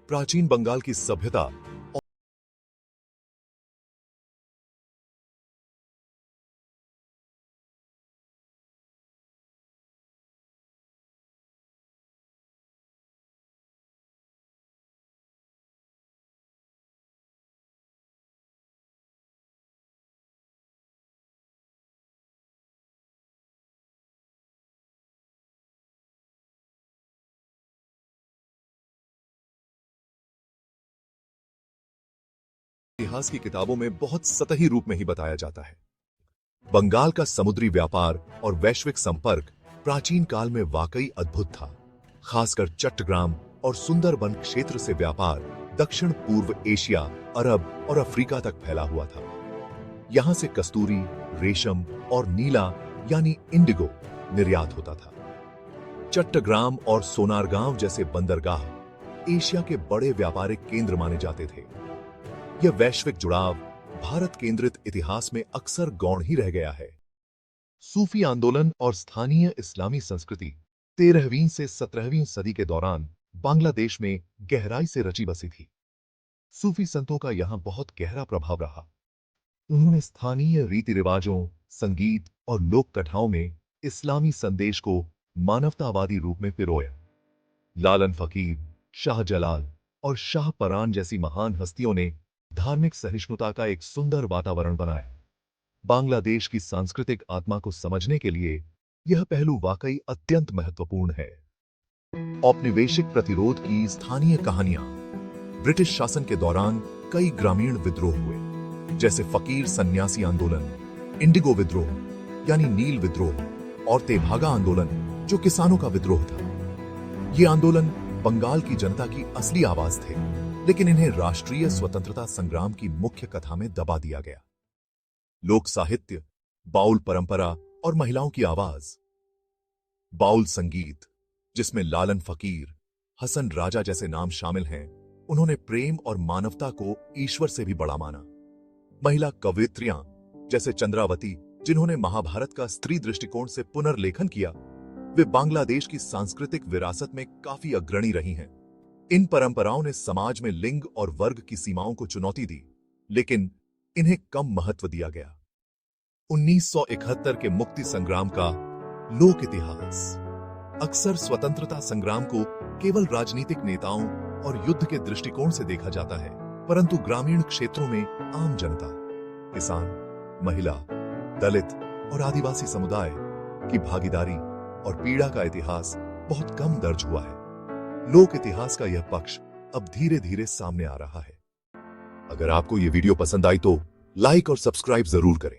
प्राचीन बंगाल की सभ्यता इतिहास की किताबों में बहुत सतही रूप में ही बताया जाता है। बंगाल का समुद्री व्यापार और वैश्विक संपर्क प्राचीन काल में वाकई अद्भुत था। खासकर चट्टग्राम और सुंदरबन क्षेत्र से व्यापार दक्षिण पूर्व एशिया, अरब और अफ्रीका तक फैला हुआ था। यहां से कस्तूरी, रेशम और नीला यानी इंडिगो निर्यात होता था। चट्टग्राम और सोनारगांव जैसे बंदरगाह एशिया के बड़े व्यापारिक केंद्र माने जाते थे। यह वैश्विक जुड़ाव भारत केंद्रित इतिहास में अक्सर गौण ही रह गया है। सूफी आंदोलन और स्थानीय इस्लामी संस्कृति 13वीं से 17वीं सदी के दौरान बांग्लादेश में गहराई से रची बसी थी। सूफी संतों का यहां बहुत गहरा प्रभाव रहा। उन्होंने स्थानीय रीति रिवाजों, संगीत और लोक कथाओं में इस्लामी संदेश को मानवतावादी रूप में पिरोया। लालन फकीर, शाह जलाल और शाह परान जैसी महान हस्तियों ने धार्मिक सहिष्णुता का एक सुंदर वातावरण बनाया। बांग्लादेश की सांस्कृतिक आत्मा को समझने के लिए यह पहलू वाकई अत्यंत महत्वपूर्ण है। औपनिवेशिक प्रतिरोध की स्थानीय कहानियां। ब्रिटिश शासन के दौरान कई ग्रामीण विद्रोह हुए, जैसे फकीर सन्यासी आंदोलन, इंडिगो विद्रोह यानी नील विद्रोह और तेभागा आंदोलन जो किसानों का विद्रोह था। ये आंदोलन बंगाल की जनता की असली आवाज थे, लेकिन इन्हें राष्ट्रीय स्वतंत्रता संग्राम की मुख्य कथा में दबा दिया गया। लोक साहित्य, बाउल परंपरा और महिलाओं की आवाज। बाउल संगीत, जिसमें लालन फकीर, हसन राजा जैसे नाम शामिल हैं, उन्होंने प्रेम और मानवता को ईश्वर से भी बड़ा माना। महिला कवयित्रियां जैसे चंद्रावती, जिन्होंने महाभारत का स्त्री दृष्टिकोण से पुनर्लेखन किया, वे बांग्लादेश की सांस्कृतिक विरासत में काफी अग्रणी रही हैं। इन परंपराओं ने समाज में लिंग और वर्ग की सीमाओं को चुनौती दी, लेकिन इन्हें कम महत्व दिया गया। 1971 के मुक्ति संग्राम का लोक इतिहास। अक्सर स्वतंत्रता संग्राम को केवल राजनीतिक नेताओं और युद्ध के दृष्टिकोण से देखा जाता है, परंतु ग्रामीण क्षेत्रों में आम जनता, किसान, महिला, दलित और आदिवासी समुदाय की भागीदारी और पीड़ा का इतिहास बहुत कम दर्ज हुआ है। लोक इतिहास का यह पक्ष अब धीरे धीरे सामने आ रहा है। अगर आपको यह वीडियो पसंद आई तो लाइक और सब्सक्राइब जरूर करें।